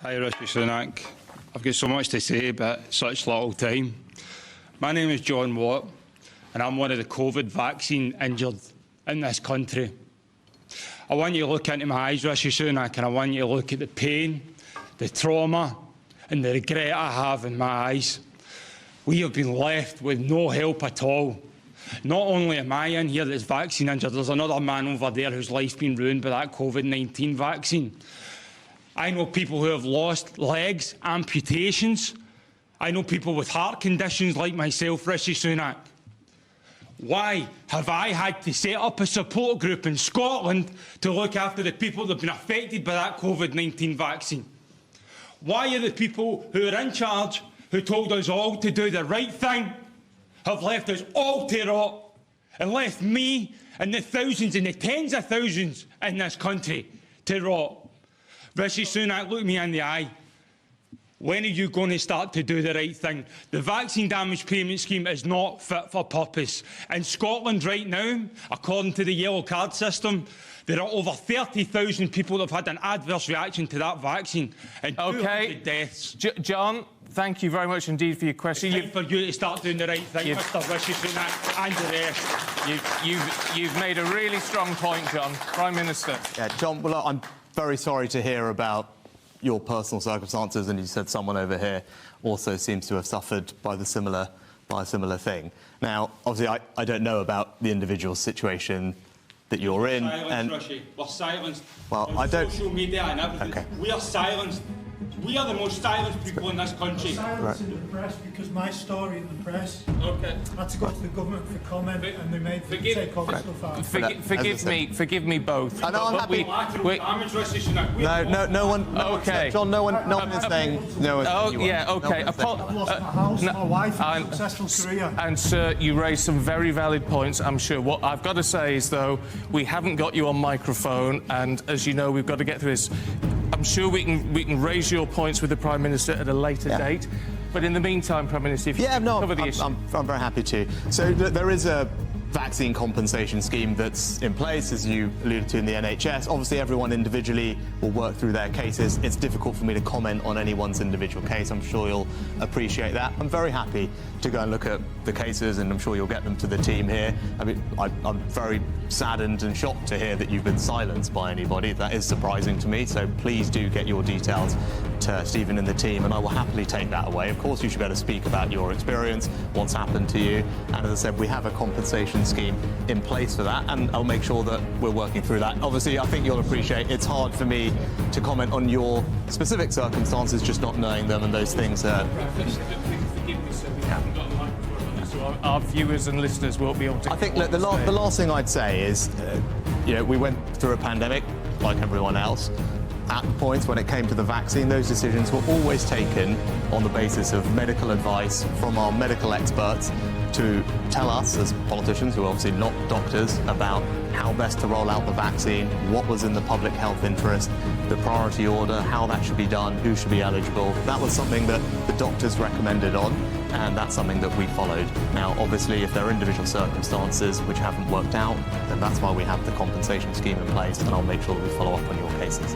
Hi, Rishi Sunak. I've got so much to say, but such little time. My name is John Watt, and I'm one of the COVID vaccine injured in this country. I want you to look into my eyes, Rishi Sunak, and I want you to look at the pain, the trauma, and the regret I have in my eyes. We have been left with no help at all. Not only am I in here that's vaccine injured, there's another man over there whose life's been ruined by that COVID-19 vaccine. I know people who have lost legs, amputations. I know people with heart conditions like myself, Rishi Sunak. Why have I had to set up a support group in Scotland to look after the people that have been affected by that COVID-19 vaccine? Why are the people who are in charge, who told us all to do the right thing, have left us all to rot and left me and the thousands and the tens of thousands in this country to rot? Rishi Sunak, look me in the eye. When are you going to start to do the right thing? The vaccine damage payment scheme is not fit for purpose. In Scotland right now, according to the yellow card system, there are over 30,000 people that have had an adverse reaction to that vaccine and 200 deaths. John, thank you very much indeed for your question. It's time for you to start doing the right thing, Mr. Rishi Sunak and the rest. You've made a really strong point, John. Prime Minister. Yeah, John, well, I'm very sorry to hear about your personal circumstances, and you said someone over here also seems to have suffered by a similar thing. Now, obviously, I don't know about the individual situation that you're in. We're silenced. Well, on I don't. Social media and everything. Okay. We are silenced. We are the most silenced people in this country. Silence in the press because my story in the press had to go to the government for comment, and they made them take all the stuff out. Forgive me both. I know, I'm happy. No one. Okay. John, no one is saying. No one. Oh, yeah, okay. I've lost my house, my wife, and a successful career. And, sir, you raised some very valid points, I'm sure. What I've got to say is, though, we haven't got you on microphone, and, as you know, we've got to get through this. I'm sure we can raise your points with the Prime Minister at a later date. But in the meantime, Prime Minister, if you cover the issue. I'm very happy to. So there is a vaccine compensation scheme that's in place, as you alluded to, in the NHS. Obviously, everyone individually will work through their cases. It's difficult for me to comment on anyone's individual case. I'm sure you'll appreciate that. I'm very happy to go and look at the cases, and I'm sure you'll get them to the team here. I mean, I'm very saddened and shocked to hear that you've been silenced by anybody. That is surprising to me, so please do get your details to Stephen and the team, and I will happily take that away. Of course, you should be able to speak about your experience, what's happened to you, and as I said, we have a compensation scheme in place for that, and I'll make sure that we're working through that. Obviously, I think you'll appreciate it's hard for me to comment on your specific circumstances, just not knowing them, and those things are... Forgive me, sir, we haven't got a microphone, so our viewers and listeners won't be able to... I think, look, the last thing I'd say is, we went through a pandemic, like everyone else. At the point when it came to the vaccine, those decisions were always taken on the basis of medical advice from our medical experts to tell us, as politicians, who are obviously not doctors, about how best to roll out the vaccine, what was in the public health interest, the priority order, how that should be done, who should be eligible. That was something that the doctors recommended on, and that's something that we followed. Now, obviously, if there are individual circumstances which haven't worked out, then that's why we have the compensation scheme in place, and I'll make sure that we follow up on your cases.